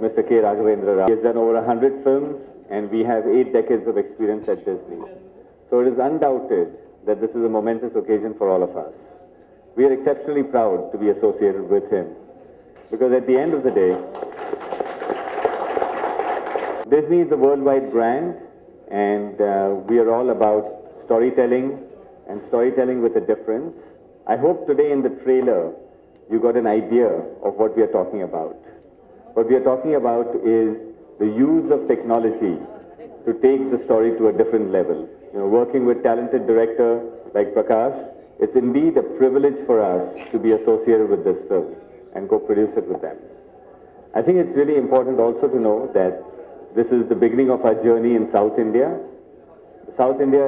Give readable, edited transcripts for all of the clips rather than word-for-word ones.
Mr. K. Raghavendra Rao. He has done over 100 films and we have 8 decades of experience at Disney. So it is undoubted that this is a momentous occasion for all of us. We are exceptionally proud to be associated with him because at the end of the day, Disney is a worldwide brand and we are all about storytelling and storytelling with a difference. I hope today in the trailer you got an idea of what we are talking about. What we are talking about is the use of technology to take the story to a different level. You know, working with talented director like Prakash, it's indeed a privilege for us to be associated with this film and co-produce it with them. I think it's really important also to know that this is the beginning of our journey in South India. South India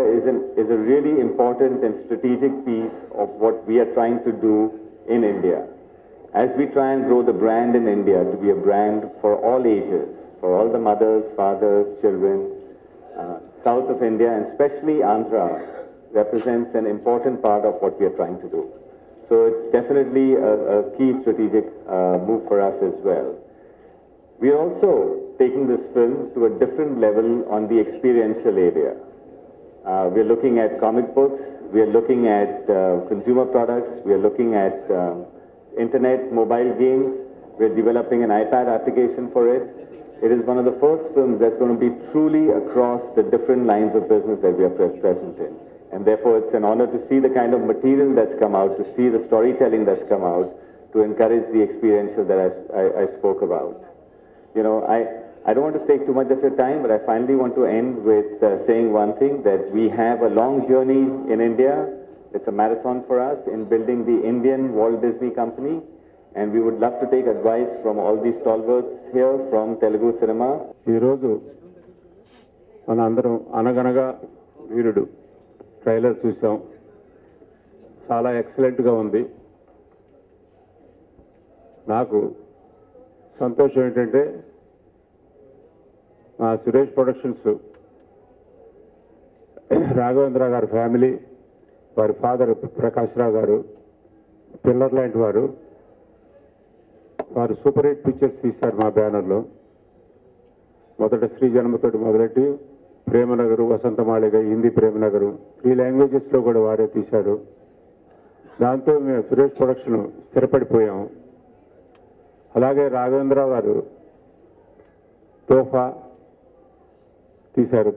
is a really important and strategic piece of what we are trying to do in India. As we try and grow the brand in India to be a brand for all ages, for all the mothers, fathers, children, south of India and especially Andhra represents an important part of what we are trying to do. So it's definitely a key strategic move for us as well. We are also taking this film to a different level on the experiential area. We are looking at comic books, we are looking at consumer products, we are looking at internet, mobile games, we are developing an iPad application for it. It is one of the first films that's going to be truly across the different lines of business that we are present in. And therefore it's an honor to see the kind of material that's come out, to see the storytelling that's come out, to encourage the experiential that I spoke about. You know, I don't want to take too much of your time, but I finally want to end with saying one thing, that we have a long journey in India. It's a marathon for us in building the Indian Walt Disney Company. And we would love to take advice from all these stalwarts here from Telugu cinema. ఈరోజు మన అందరం అనగనగా వీరుడు trailer చూసాం. చాలా ఎక్సలెంట్గా ఉంది. నాకు సంతోషం ఏంటంటే మా సురేష్ ప్రొడక్షన్స్ రాఘవేంద్ర గారి ఫ్యామిలీ, వారి ఫాదర్ ప్రకాష్ రావు గారు పిల్లర్ లాంటి వారు సూపర్ హిట్ పిక్చర్స్ తీశారు మా బ్యానర్లో. మొదట శ్రీ జన్మతోటి మొదలెట్టి ప్రేమనగరు, వసంతమాళిగ, హిందీ ప్రేమనగరు, 3 లాంగ్వేజెస్లో కూడా వారే తీశారు. దాంతో మేము సురేష్ ప్రొడక్షన్ స్థిరపడిపోయాం. అలాగే రాఘవేంద్ర గారు తోఫా తీశారు,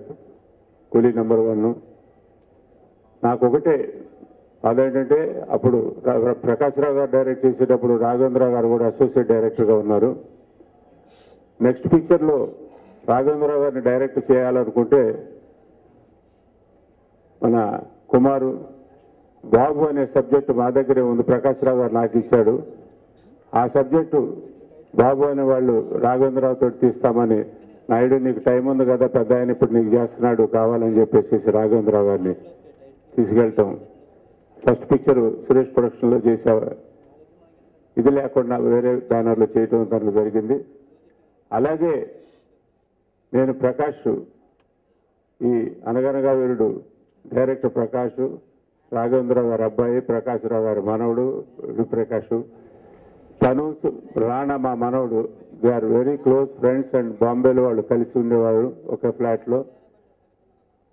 కూలీ నెంబర్ 1. నాకు ఒకటే అదేంటంటే అప్పుడు ప్రకాష్ రావు గారు డైరెక్ట్ చేసేటప్పుడు రాఘవేంద్ర గారు కూడా అసోసియేట్ డైరెక్టర్గా ఉన్నారు. నెక్స్ట్ పిక్చర్లో రాఘవేంద్ర గారిని డైరెక్ట్ చేయాలనుకుంటే మన కుమారు బాబు అనే సబ్జెక్టు మా దగ్గరే ఉంది, ప్రకాష్ రావు గారు నాకు ఇచ్చాడు. ఆ సబ్జెక్టు బాబు అనే వాళ్ళు రాఘవేంద్రరావుతో తీస్తామని, నాయుడు నీకు టైం ఉంది కదా పెద్ద ఆయన ఇప్పుడు నీకు చేస్తున్నాడు కావాలని చెప్పేసి రాఘవేంద్రరావు గారిని తీసుకెళ్ళటం. ఫస్ట్ పిక్చరు సురేష్ ప్రొడక్షన్లో చేసే ఇది లేకుండా వేరే బ్యానర్లో చేయటం దాంట్లో జరిగింది. అలాగే నేను ప్రకాష్, ఈ అనగనగా వీరుడు డైరెక్టర్ ప్రకాష్, రాఘవేంద్రరావు గారి అబ్బాయి, ప్రకాష్ రావు గారి మనవడు ప్రకాష్, తను రాణా మా మనవడు, they are very close friends and బాంబేలో వాళ్ళు కలిసి ఉండేవారు ఒక ఫ్లాట్లో.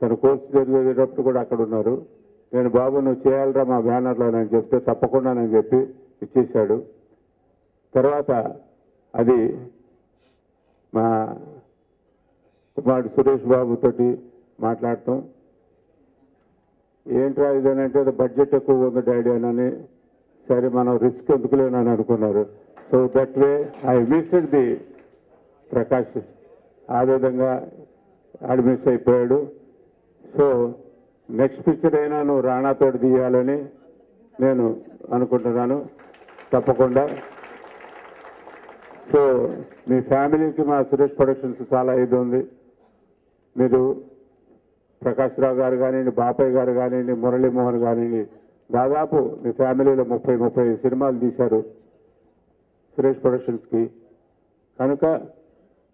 తన కోర్సు జరిగేటప్పుడు కూడా అక్కడ ఉన్నారు. నేను బాబు నువ్వు చేయాలరా మా బ్యానర్లో అని చెప్తే తప్పకుండా అని చెప్పి ఇచ్చేశాడు. తర్వాత అది మా కుమారుడు సురేష్ బాబుతోటి మాట్లాడటం, ఏంట్రా ఇదేనంటే బడ్జెట్ ఎక్కువ ఉంది డాడీ అని, సరే మనం రిస్క్ ఎందుకులేనని అనుకున్నారు. So that way I missed the Prakash. ఆ విధంగా ఆడు మిస్ అయిపోయాడు. సో నెక్స్ట్ పిక్చర్ అయినా నువ్వు రాణాతో తీయాలని నేను అనుకుంటున్నాను తప్పకుండా. సో మీ ఫ్యామిలీకి మా సురేష్ ప్రొడక్షన్స్ చాలా ఇది ఉంది. మీరు ప్రకాష్ రావు గారు కానివ్వండి, బాపయ్య గారు కానివ్వండి, మురళీమోహన్ కానివ్వండి, దాదాపు మీ ఫ్యామిలీలో 30 సినిమాలు తీశారు సురేష్ ప్రొడక్షన్స్కి. కనుక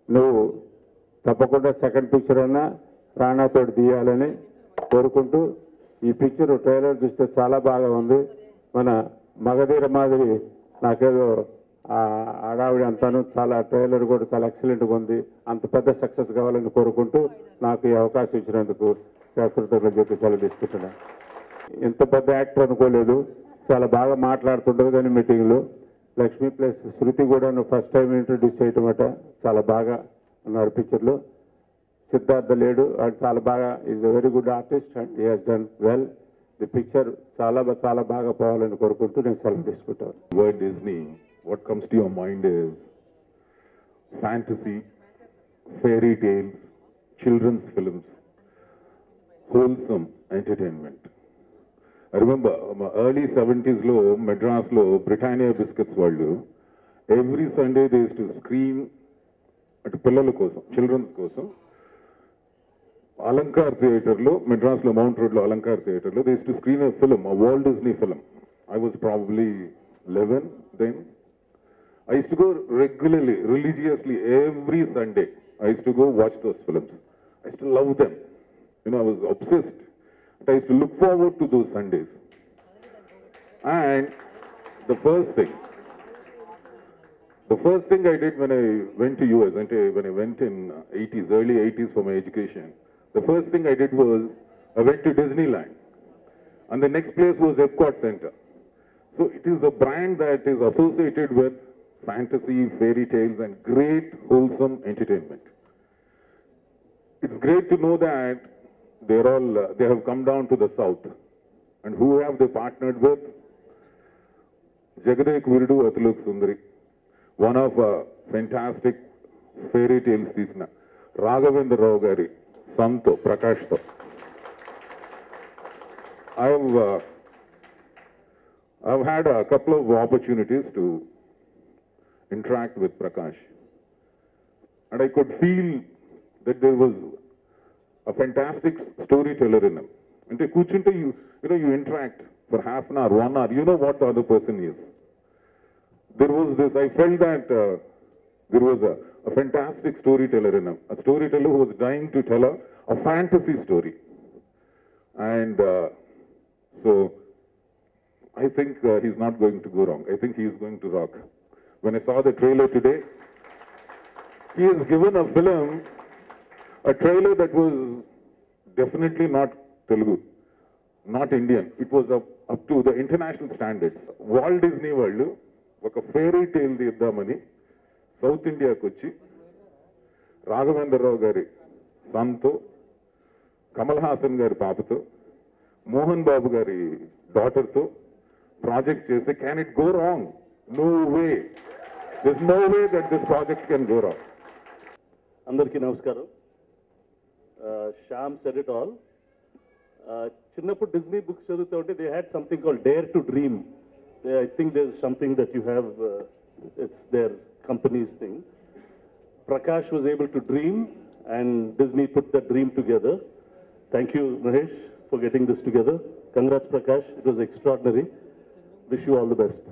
నువ్వు తప్పకుండా సెకండ్ పిక్చర్ అన్నా రాణాతో తీయాలని కోరుకుంటూ, ఈ పిక్చర్ ట్రైలర్ చూస్తే చాలా బాగా ఉంది. మన మగధీర మాదిరి నాకేదో ఆ హడావిడి అంతాను చాలా ట్రైలర్ కూడా చాలా ఎక్సలెంట్గా ఉంది. అంత పెద్ద సక్సెస్ కావాలని కోరుకుంటూ నాకు ఈ అవకాశం ఇచ్చినందుకు కృతజ్ఞతలు చెప్పి సెలవు తీసుకుంటున్నాను. ఇంత పెద్ద యాక్టర్ అనుకోలేదు. చాలా బాగా మాట్లాడుతుంటుంది కానీ మీటింగ్లో లక్ష్మీ ప్లస్ శృతి కూడా ఫస్ట్ టైం ఇంట్రడ్యూస్ చేయటమట. చాలా బాగా ఉన్నారు పిక్చర్లో. సిద్ధార్థ లేడు, అది చాలా బాగా is a very good artist and he has done well. The picture చాలా బాగా పోవాలని కోరుకుంటూ నేను సెలవు తీసుకుంటాను. Word Disney, what comes to your mind is fantasy, fairy tales, children's films, wholesome entertainment. I remember early 70s lo Madras lo Britannia biscuits vallu every Sunday they used to screen at pillalu kosam, children's kosam, Alankar Theatre lo, Madras lo Mount Road lo Alankar Theatre lo, they used to screen a film, a Walt Disney film. I was probably 11 then. I used to go regularly, religiously every Sunday. I used to go watch those films. I used to love them. You know, I was obsessed. I used to look forward to those Sundays. And the first thing I did when I went to US, when I went in 80s, early 80s for my education, the first thing I did was I went to Disneyland. And the next place was Epcot Center. So it is a brand that is associated with fantasy, fairy tales, and great wholesome entertainment. It's great to know that they have come down to the south. And who have they partnered with? Jagadek Virdu Atluk Sundari, one of fantastic fairy tales Tisna, Raghavendra Rao Gari, Santo, Prakashto. I've had a couple of opportunities to interact with Prakash, and I could feel that there was a fantastic storyteller in him. And you interact for half an hour, 1 hour, you know what the other person is. There was this, I felt that there was a fantastic storyteller in him, a storyteller who was dying to tell a fantasy story. And so I think he's not going to go wrong. I think he is going to rock. When I saw the trailer today, he has given a film, a trailer that was definitely not Telugu, not Indian. It was up to the international standards. Walt Disney World, ఒక fairy టేల్ తీద్దామని south ఇండియాకి వచ్చి రాఘవేంద్ర రావు గారి సన్తో, కమల్ హాసన్ గారి పాపతో, మోహన్ బాబు గారి డాటర్తో project చేస్తే can it go wrong? No way. This no way that this project can go wrong. అందరికీ నమస్కారం. Shyam said it all. చిన్నప్పుడు డిజ్నీ బుక్స్ చదువుతూ ఉంటే they had something called dare to dream. I think there's something that you have, it's their company's thing. Prakash was able to dream and Disney put that dream together. Thank you, Mahesh, for getting this together. Congrats, Prakash. It was extraordinary. Wish you all the best.